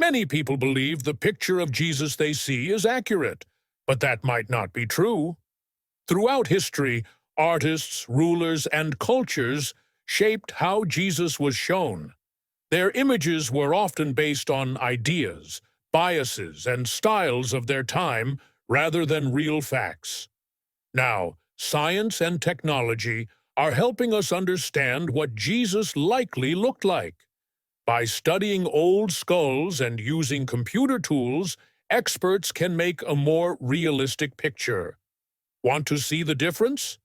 Many people believe the picture of Jesus they see is accurate, but that might not be true. Throughout history, artists, rulers, and cultures shaped how Jesus was shown. Their images were often based on ideas, biases, and styles of their time rather than real facts. Now, science and technology are helping us understand what Jesus likely looked like. By studying old skulls and using computer tools, experts can make a more realistic picture. Want to see the difference?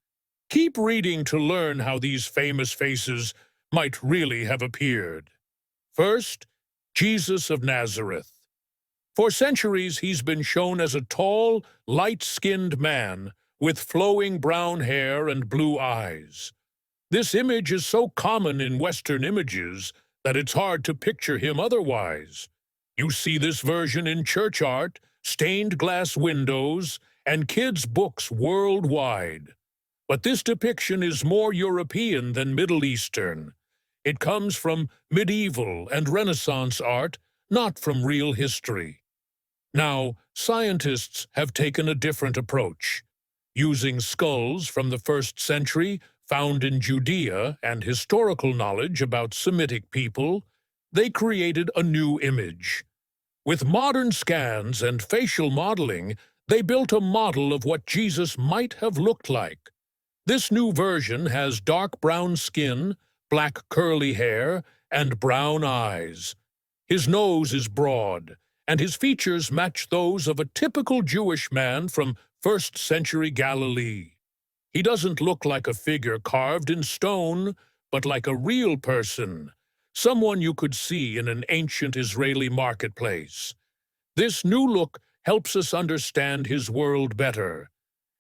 Keep reading to learn how these famous faces might really have appeared. First, Jesus of Nazareth. For centuries, he's been shown as a tall, light-skinned man with flowing brown hair and blue eyes. This image is so common in Western images that it's hard to picture him otherwise. You see this version in church art, stained glass windows, and kids' books worldwide. But this depiction is more European than Middle Eastern. It comes from medieval and Renaissance art, not from real history. Now, scientists have taken a different approach. Using skulls from the 1st century found in Judea and historical knowledge about Semitic people, they created a new image. With modern scans and facial modeling, they built a model of what Jesus might have looked like. This new version has dark brown skin, black curly hair, and brown eyes. His nose is broad, and his features match those of a typical Jewish man from 1st century Galilee. He doesn't look like a figure carved in stone, but like a real person, someone you could see in an ancient Israeli marketplace. This new look helps us understand his world better.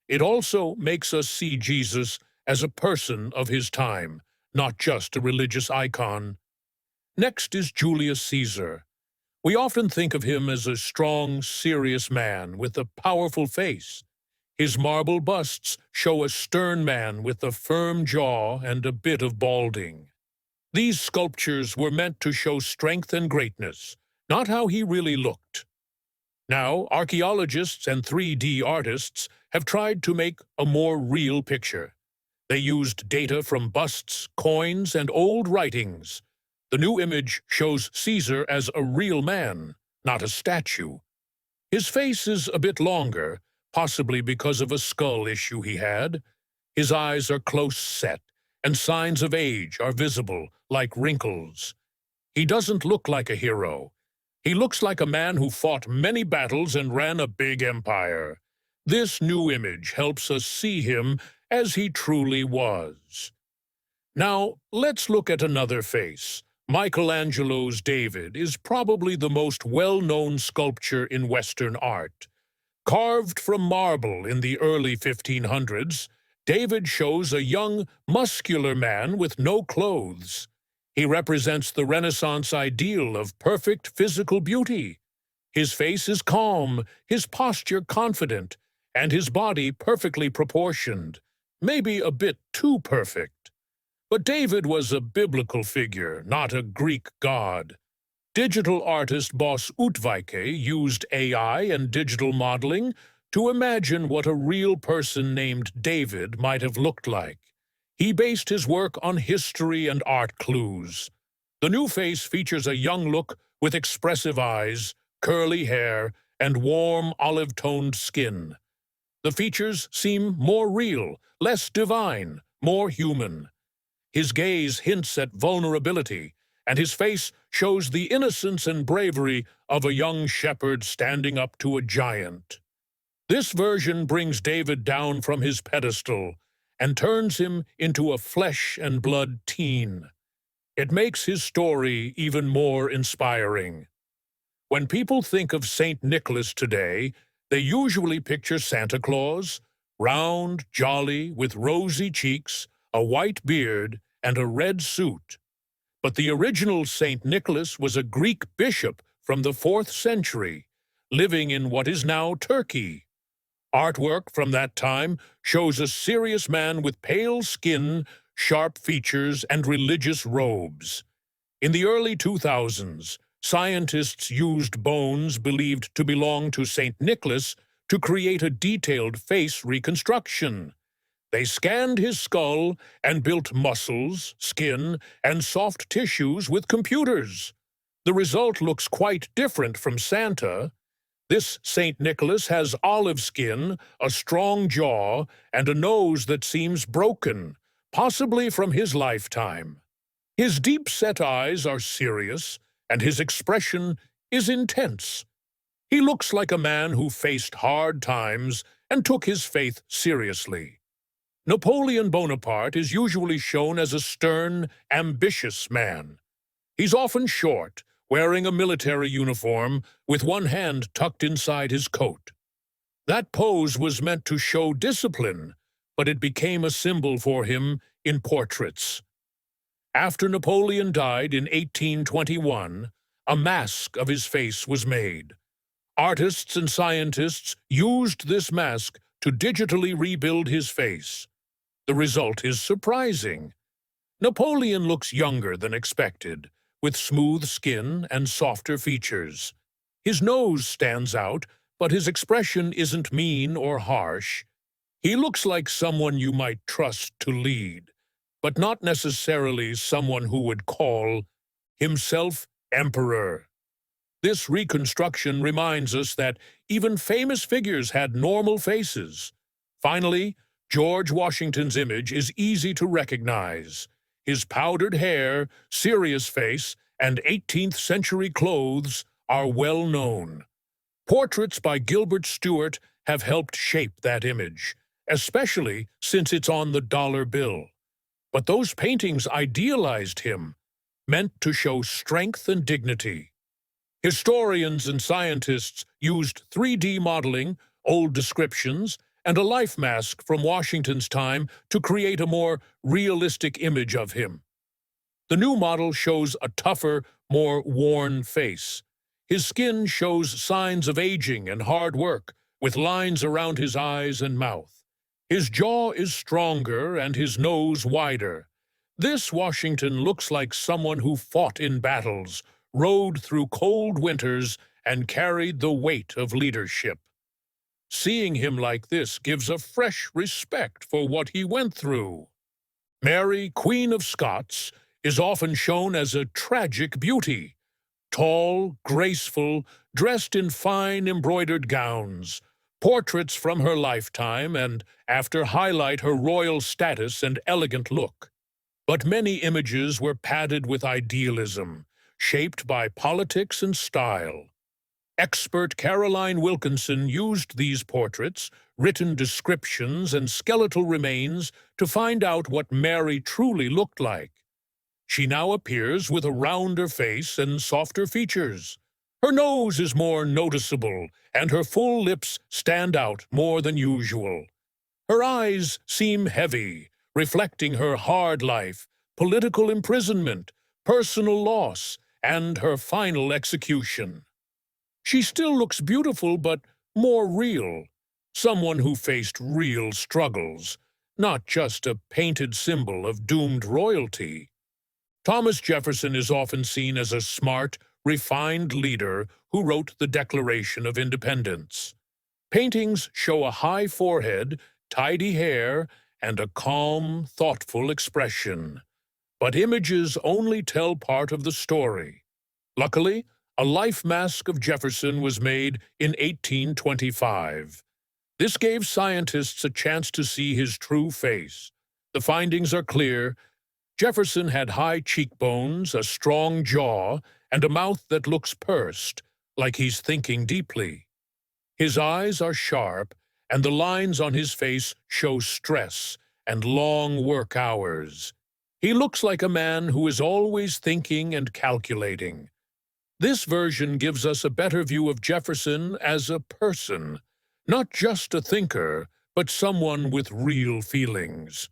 It also makes us see Jesus as a person of his time, not just a religious icon. Next is Julius Caesar. We often think of him as a strong, serious man with a powerful face. His marble busts show a stern man with a firm jaw and a bit of balding. These sculptures were meant to show strength and greatness, not how he really looked. Now, archaeologists and 3D artists have tried to make a more real picture. They used data from busts, coins, and old writings. The new image shows Caesar as a real man, not a statue. His face is a bit longer, possibly because of a skull issue he had. His eyes are close set, and signs of age are visible, like wrinkles. He doesn't look like a hero. He looks like a man who fought many battles and ran a big empire. This new image helps us see him as he truly was. Now, let's look at another face. Michelangelo's David is probably the most well-known sculpture in Western art. Carved from marble in the early 1500s, David shows a young, muscular man with no clothes. He represents the Renaissance ideal of perfect physical beauty. His face is calm, his posture confident, and his body perfectly proportioned, maybe a bit too perfect. But David was a biblical figure, not a Greek god. Digital artist Boss Utvaike used AI and digital modeling to imagine what a real person named David might have looked like. He based his work on history and art clues. The new face features a young look with expressive eyes, curly hair, and warm olive-toned skin. The features seem more real, less divine, more human. His gaze hints at vulnerability, and his face shows the innocence and bravery of a young shepherd standing up to a giant. This version brings David down from his pedestal and turns him into a flesh-and-blood teen. It makes his story even more inspiring. When people think of St. Nicholas today, they usually picture Santa Claus, round, jolly, with rosy cheeks, a white beard, and a red suit. But the original St. Nicholas was a Greek bishop from the 4th century, living in what is now Turkey. Artwork from that time shows a serious man with pale skin, sharp features, and religious robes. In the early 2000s, Scientists used bones believed to belong to St. Nicholas to create a detailed face reconstruction. They scanned his skull and built muscles, skin, and soft tissues with computers. The result looks quite different from Santa. This St. Nicholas has olive skin, a strong jaw, and a nose that seems broken, possibly from his lifetime. His deep-set eyes are serious, and his expression is intense. He looks like a man who faced hard times and took his faith seriously. Napoleon Bonaparte is usually shown as a stern, ambitious man. He's often short, wearing a military uniform with one hand tucked inside his coat. That pose was meant to show discipline, but it became a symbol for him in portraits. After Napoleon died in 1821, a mask of his face was made. Artists and scientists used this mask to digitally rebuild his face. The result is surprising. Napoleon looks younger than expected, with smooth skin and softer features. His nose stands out, but his expression isn't mean or harsh. He looks like someone you might trust to lead, but not necessarily someone who would call himself emperor. This reconstruction reminds us that even famous figures had normal faces. Finally, George Washington's image is easy to recognize. His powdered hair, serious face, and 18th-century clothes are well known. Portraits by Gilbert Stuart have helped shape that image, especially since it's on the dollar bill. But those paintings idealized him, meant to show strength and dignity. Historians and scientists used 3D modeling, old descriptions, and a life mask from Washington's time to create a more realistic image of him. The new model shows a tougher, more worn face. His skin shows signs of aging and hard work, with lines around his eyes and mouth. His jaw is stronger and his nose wider. This Washington looks like someone who fought in battles, rode through cold winters, and carried the weight of leadership. Seeing him like this gives a fresh respect for what he went through. Mary, Queen of Scots, is often shown as a tragic beauty. Tall, graceful, dressed in fine embroidered gowns. Portraits from her lifetime and after highlight her royal status and elegant look. But many images were padded with idealism, shaped by politics and style. Expert Caroline Wilkinson used these portraits, written descriptions, and skeletal remains to find out what Mary truly looked like. She now appears with a rounder face and softer features. Her nose is more noticeable, and her full lips stand out more than usual. Her eyes seem heavy, reflecting her hard life, political imprisonment, personal loss, and her final execution. She still looks beautiful, but more real. Someone who faced real struggles, not just a painted symbol of doomed royalty. Thomas Jefferson is often seen as a smart, refined leader who wrote the Declaration of Independence. Paintings show a high forehead, tidy hair, and a calm, thoughtful expression. But images only tell part of the story. Luckily, a life mask of Jefferson was made in 1825. This gave scientists a chance to see his true face. The findings are clear. Jefferson had high cheekbones, a strong jaw, and a mouth that looks pursed, like he's thinking deeply. His eyes are sharp, and the lines on his face show stress and long work hours. He looks like a man who is always thinking and calculating. This version gives us a better view of Jefferson as a person, not just a thinker, but someone with real feelings.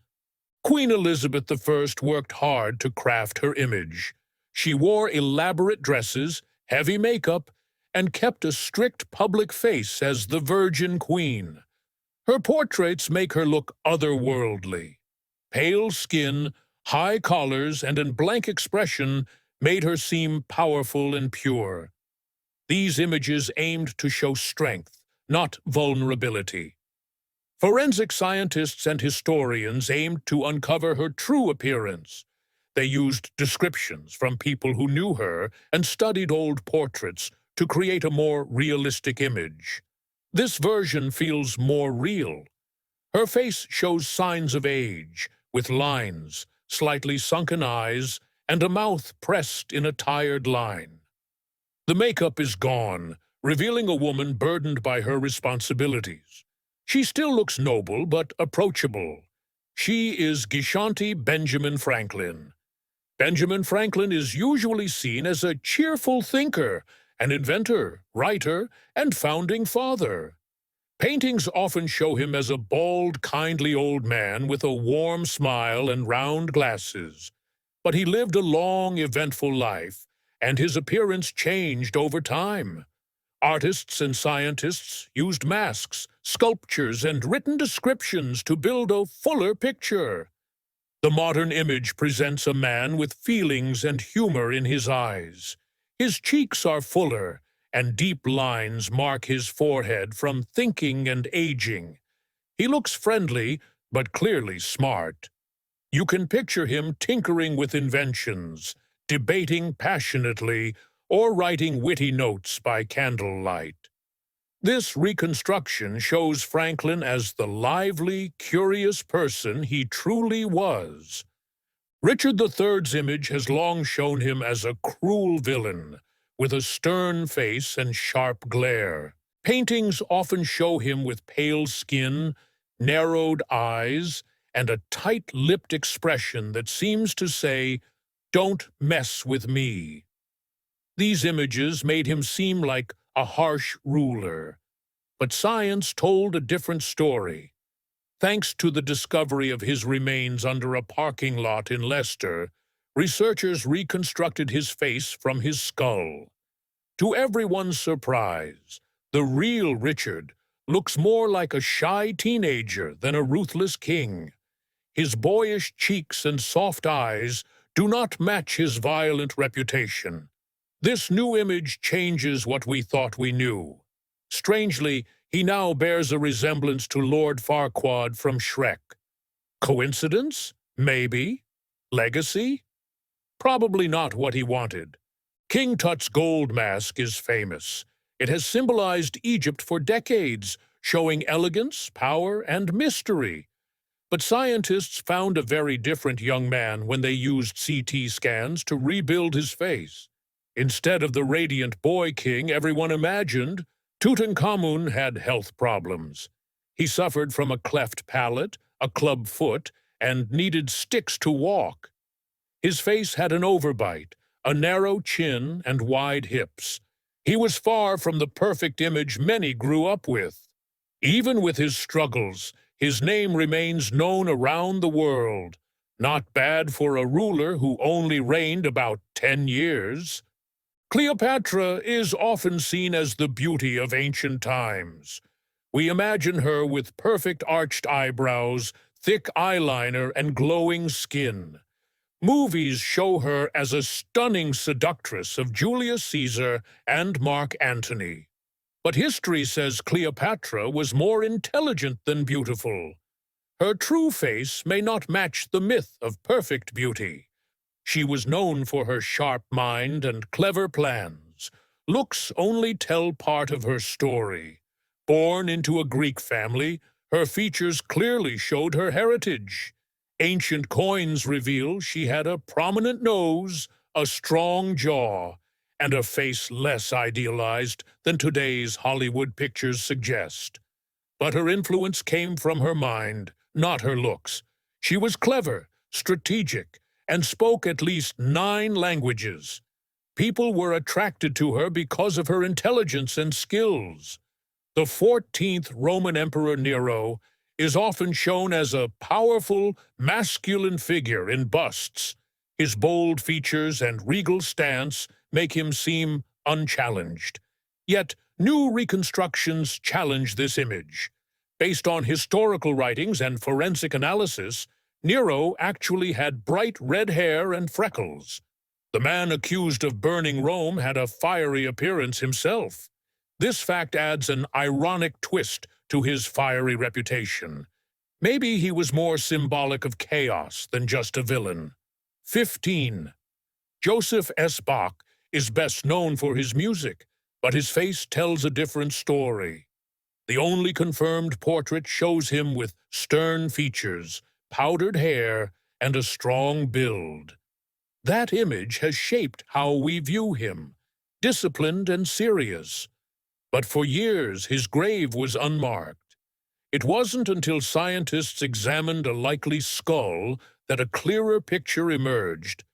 Queen Elizabeth I worked hard to craft her image. She wore elaborate dresses, heavy makeup, and kept a strict public face as the Virgin Queen. Her portraits make her look otherworldly. Pale skin, high collars, and a blank expression made her seem powerful and pure. These images aimed to show strength, not vulnerability. Forensic scientists and historians aimed to uncover her true appearance. They used descriptions from people who knew her and studied old portraits to create a more realistic image. This version feels more real. Her face shows signs of age, with lines, slightly sunken eyes, and a mouth pressed in a tired line. The makeup is gone, revealing a woman burdened by her responsibilities. She still looks noble but approachable. She is Gishanti Benjamin Franklin. Benjamin Franklin is usually seen as a cheerful thinker, an inventor, writer, and founding father. Paintings often show him as a bald, kindly old man with a warm smile and round glasses. But he lived a long, eventful life, and his appearance changed over time. Artists and scientists used masks, sculptures, and written descriptions to build a fuller picture. The modern image presents a man with feelings and humor in his eyes. His cheeks are fuller, and deep lines mark his forehead from thinking and aging. He looks friendly, but clearly smart. You can picture him tinkering with inventions, debating passionately, or writing witty notes by candlelight. This reconstruction shows Franklin as the lively, curious person he truly was. Richard III's image has long shown him as a cruel villain, with a stern face and sharp glare. Paintings often show him with pale skin, narrowed eyes, and a tight-lipped expression that seems to say, "Don't mess with me." These images made him seem like a harsh ruler. But science told a different story. Thanks to the discovery of his remains under a parking lot in Leicester, researchers reconstructed his face from his skull. To everyone's surprise, the real Richard looks more like a shy teenager than a ruthless king. His boyish cheeks and soft eyes do not match his violent reputation. This new image changes what we thought we knew. Strangely, he now bears a resemblance to Lord Farquaad from Shrek. Coincidence? Maybe. Legacy? Probably not what he wanted. King Tut's gold mask is famous. It has symbolized Egypt for decades, showing elegance, power, and mystery. But scientists found a very different young man when they used CT scans to rebuild his face. Instead of the radiant boy king everyone imagined, Tutankhamun had health problems. He suffered from a cleft palate, a club foot, and needed sticks to walk. His face had an overbite, a narrow chin, and wide hips. He was far from the perfect image many grew up with. Even with his struggles, his name remains known around the world. Not bad for a ruler who only reigned about 10 years. Cleopatra is often seen as the beauty of ancient times. We imagine her with perfect arched eyebrows, thick eyeliner, and glowing skin. Movies show her as a stunning seductress of Julius Caesar and Mark Antony. But history says Cleopatra was more intelligent than beautiful. Her true face may not match the myth of perfect beauty. She was known for her sharp mind and clever plans. Looks only tell part of her story. Born into a Greek family, her features clearly showed her heritage. Ancient coins reveal she had a prominent nose, a strong jaw, and a face less idealized than today's Hollywood pictures suggest. But her influence came from her mind, not her looks. She was clever, strategic, and spoke at least 9 languages. People were attracted to her because of her intelligence and skills. The 14th Roman Emperor Nero is often shown as a powerful, masculine figure in busts. His bold features and regal stance make him seem unchallenged. Yet, new reconstructions challenge this image. Based on historical writings and forensic analysis, Nero actually had bright red hair and freckles. The man accused of burning Rome had a fiery appearance himself. This fact adds an ironic twist to his fiery reputation. Maybe he was more symbolic of chaos than just a villain. 15. Joseph S. Bach is best known for his music, but his face tells a different story. The only confirmed portrait shows him with stern features, powdered hair, and a strong build. That image has shaped how we view him, disciplined and serious. But for years, his grave was unmarked. It wasn't until scientists examined a likely skull that a clearer picture emerged.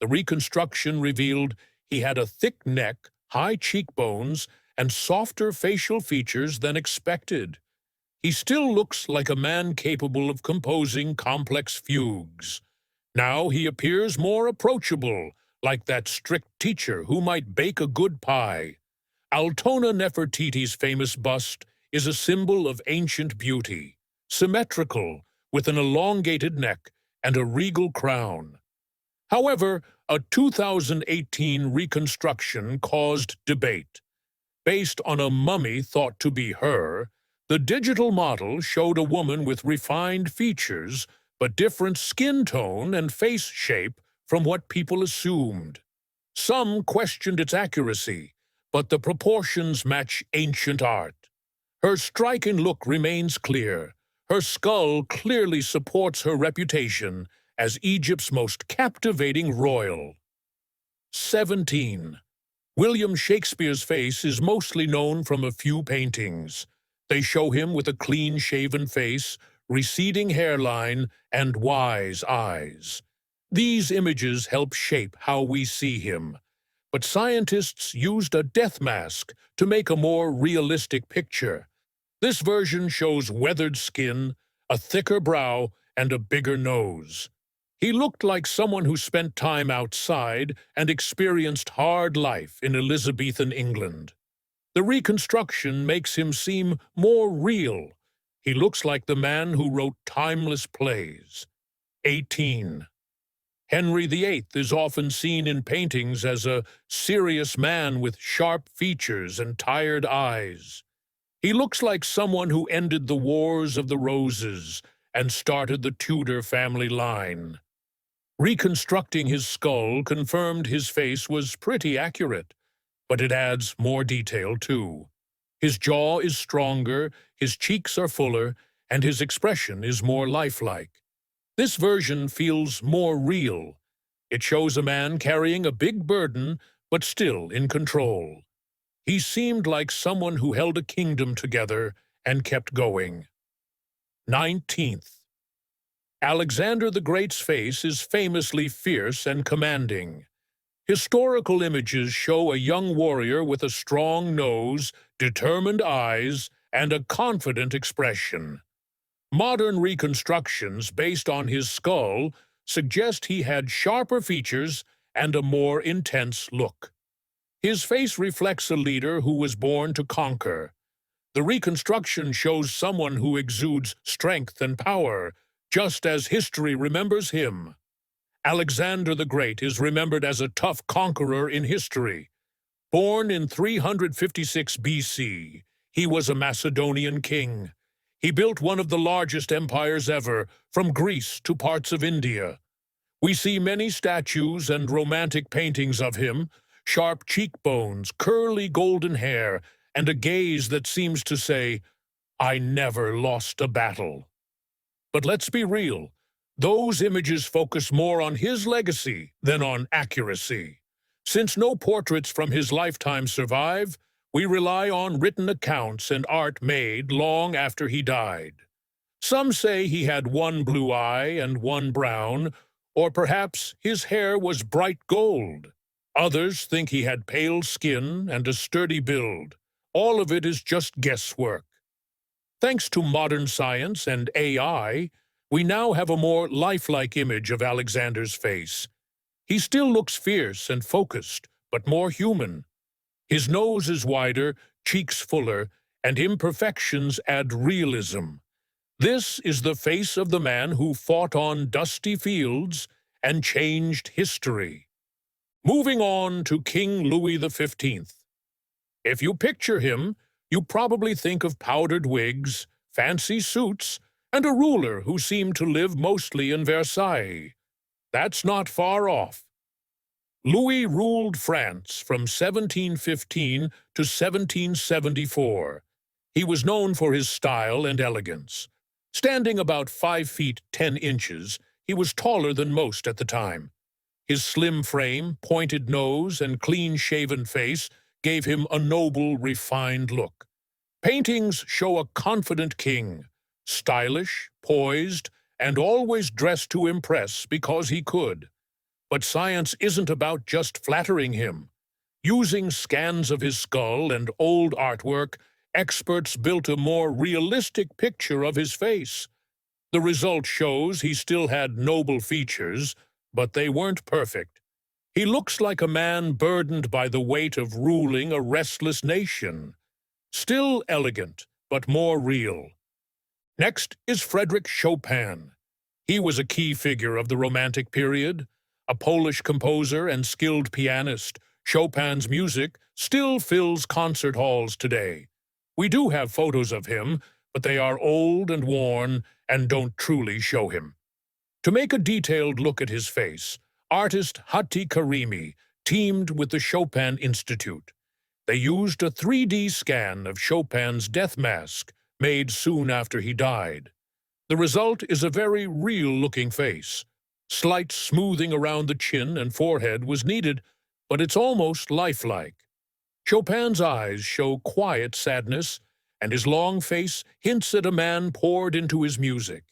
The reconstruction revealed he had a thick neck, high cheekbones, and softer facial features than expected. He still looks like a man capable of composing complex fugues. Now he appears more approachable, like that strict teacher who might bake a good pie. Altona Nefertiti's famous bust is a symbol of ancient beauty, symmetrical, with an elongated neck and a regal crown. However, a 2018 reconstruction caused debate. Based on a mummy thought to be her, the digital model showed a woman with refined features but different skin tone and face shape from what people assumed. Some questioned its accuracy, but the proportions match ancient art. Her striking look remains clear. Her skull clearly supports her reputation as Egypt's most captivating royal. 17. William Shakespeare's face is mostly known from a few paintings. They show him with a clean-shaven face, receding hairline, and wise eyes. These images help shape how we see him. But scientists used a death mask to make a more realistic picture. This version shows weathered skin, a thicker brow, and a bigger nose. He looked like someone who spent time outside and experienced hard life in Elizabethan England. The reconstruction makes him seem more real. He looks like the man who wrote timeless plays. 18. Henry VIII is often seen in paintings as a serious man with sharp features and tired eyes. He looks like someone who ended the Wars of the Roses and started the Tudor family line. Reconstructing his skull confirmed his face was pretty accurate, but it adds more detail too. His jaw is stronger, his cheeks are fuller, and his expression is more lifelike. This version feels more real. It shows a man carrying a big burden, but still in control. He seemed like someone who held a kingdom together and kept going. 19th. Alexander the Great's face is famously fierce and commanding. Historical images show a young warrior with a strong nose, determined eyes, and a confident expression. Modern reconstructions based on his skull suggest he had sharper features and a more intense look. His face reflects a leader who was born to conquer. The reconstruction shows someone who exudes strength and power, just as history remembers him. Alexander the Great is remembered as a tough conqueror in history. Born in 356 BC, he was a Macedonian king. He built one of the largest empires ever, from Greece to parts of India. We see many statues and romantic paintings of him, sharp cheekbones, curly golden hair, and a gaze that seems to say, "I never lost a battle." But let's be real, those images focus more on his legacy than on accuracy. Since no portraits from his lifetime survive, we rely on written accounts and art made long after he died. Some say he had one blue eye and one brown, or perhaps his hair was bright gold. Others think he had pale skin and a sturdy build. All of it is just guesswork. Thanks to modern science and AI, we now have a more lifelike image of Alexander's face. He still looks fierce and focused, but more human. His nose is wider, cheeks fuller, and imperfections add realism. This is the face of the man who fought on dusty fields and changed history. Moving on to King Louis XV. If you picture him, you probably think of powdered wigs, fancy suits, and a ruler who seemed to live mostly in Versailles. That's not far off. Louis ruled France from 1715 to 1774. He was known for his style and elegance. Standing about 5 feet 10 inches, he was taller than most at the time. His slim frame, pointed nose, and clean-shaven face gave him a noble, refined look. Paintings show a confident king, stylish, poised, and always dressed to impress because he could. But science isn't about just flattering him. Using scans of his skull and old artwork, experts built a more realistic picture of his face. The result shows he still had noble features, but they weren't perfect. He looks like a man burdened by the weight of ruling a restless nation. Still elegant, but more real. Next is Frédéric Chopin. He was a key figure of the Romantic period. A Polish composer and skilled pianist, Chopin's music still fills concert halls today. We do have photos of him, but they are old and worn and don't truly show him. To make a detailed look at his face, artist Hatti Karimi teamed with the Chopin Institute. They used a 3D scan of Chopin's death mask, made soon after he died. The result is a very real-looking face. Slight smoothing around the chin and forehead was needed, but it's almost lifelike. Chopin's eyes show quiet sadness, and his long face hints at a man poured into his music.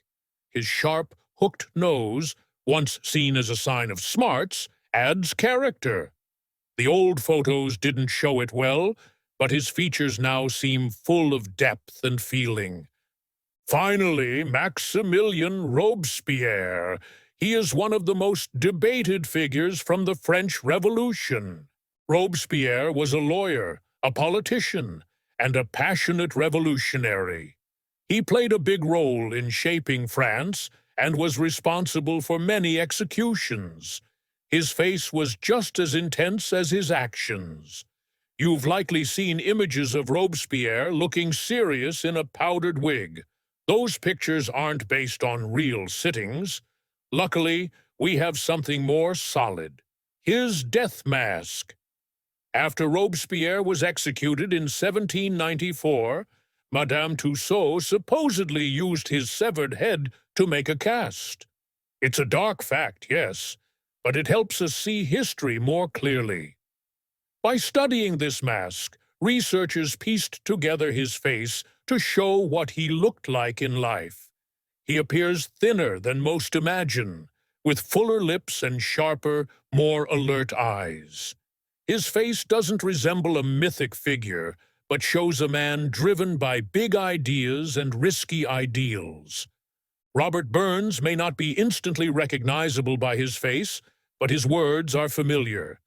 His sharp, hooked nose, once seen as a sign of smarts, adds character. The old photos didn't show it well, but his features now seem full of depth and feeling. Finally, Maximilien Robespierre. He is one of the most debated figures from the French Revolution. Robespierre was a lawyer, a politician, and a passionate revolutionary. He played a big role in shaping France and was responsible for many executions. His face was just as intense as his actions. You've likely seen images of Robespierre looking serious in a powdered wig. Those pictures aren't based on real sittings. Luckily, we have something more solid: his death mask. After Robespierre was executed in 1794, Madame Tussaud supposedly used his severed head to make a cast. It's a dark fact, yes, but it helps us see history more clearly. By studying this mask, researchers pieced together his face to show what he looked like in life. He appears thinner than most imagine, with fuller lips and sharper, more alert eyes. His face doesn't resemble a mythic figure, but shows a man driven by big ideas and risky ideals. Robert Burns may not be instantly recognizable by his face, but his words are familiar.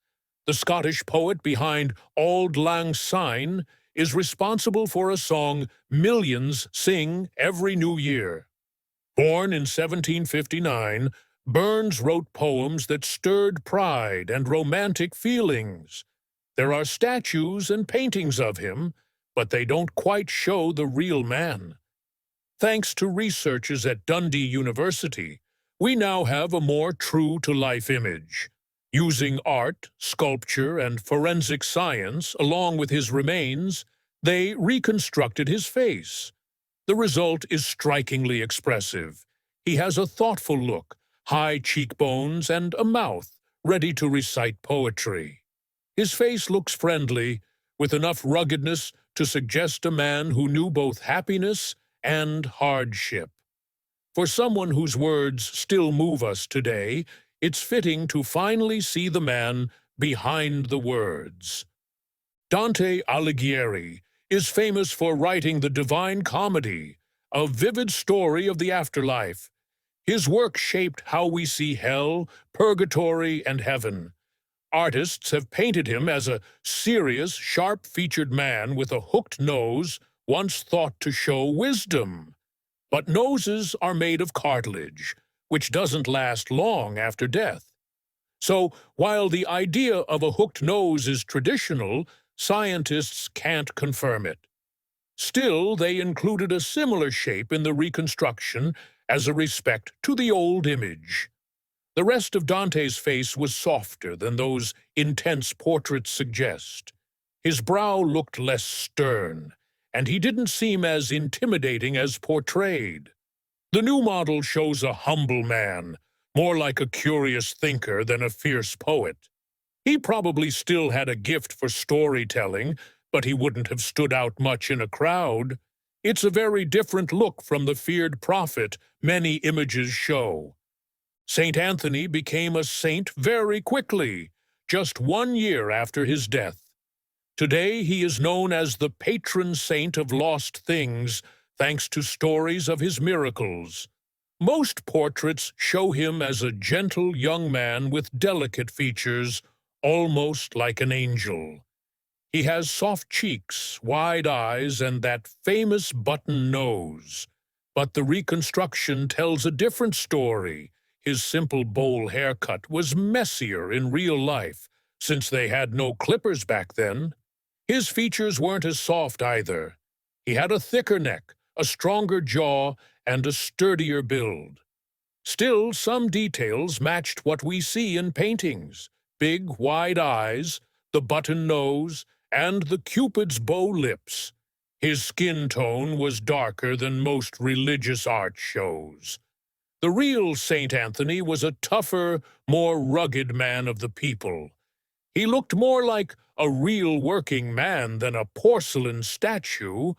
The Scottish poet behind Auld Lang Syne is responsible for a song millions sing every New Year. Born in 1759, Burns wrote poems that stirred pride and romantic feelings. There are statues and paintings of him, but they don't quite show the real man. Thanks to researchers at Dundee University, we now have a more true-to-life image. Using art, sculpture, and forensic science along with his remains, they reconstructed his face. The result is strikingly expressive. He has a thoughtful look, high cheekbones, and a mouth ready to recite poetry. His face looks friendly, with enough ruggedness to suggest a man who knew both happiness and hardship. For someone whose words still move us today, it's fitting to finally see the man behind the words. Dante Alighieri is famous for writing the Divine Comedy, a vivid story of the afterlife. His work shaped how we see hell, purgatory, and heaven. Artists have painted him as a serious, sharp-featured man with a hooked nose, once thought to show wisdom. But noses are made of cartilage, which doesn't last long after death. So, while the idea of a hooked nose is traditional, scientists can't confirm it. Still, they included a similar shape in the Reconstruction as a respect to the old image. The rest of Dante's face was softer than those intense portraits suggest. His brow looked less stern, and he didn't seem as intimidating as portrayed. The new model shows a humble man, more like a curious thinker than a fierce poet. He probably still had a gift for storytelling, but he wouldn't have stood out much in a crowd. It's a very different look from the feared prophet many images show. Saint Anthony became a saint very quickly, just 1 year after his death. Today he is known as the patron saint of lost things, thanks to stories of his miracles. Most portraits show him as a gentle young man with delicate features, almost like an angel. He has soft cheeks, wide eyes, and that famous button nose. But the Reconstruction tells a different story. His simple bowl haircut was messier in real life, since they had no clippers back then. His features weren't as soft either. He had a thicker neck, a stronger jaw, and a sturdier build. Still, some details matched what we see in paintings: big, wide eyes, the button nose, and the Cupid's bow lips. His skin tone was darker than most religious art shows. The real Saint Anthony was a tougher, more rugged man of the people. He looked more like a real working man than a porcelain statue.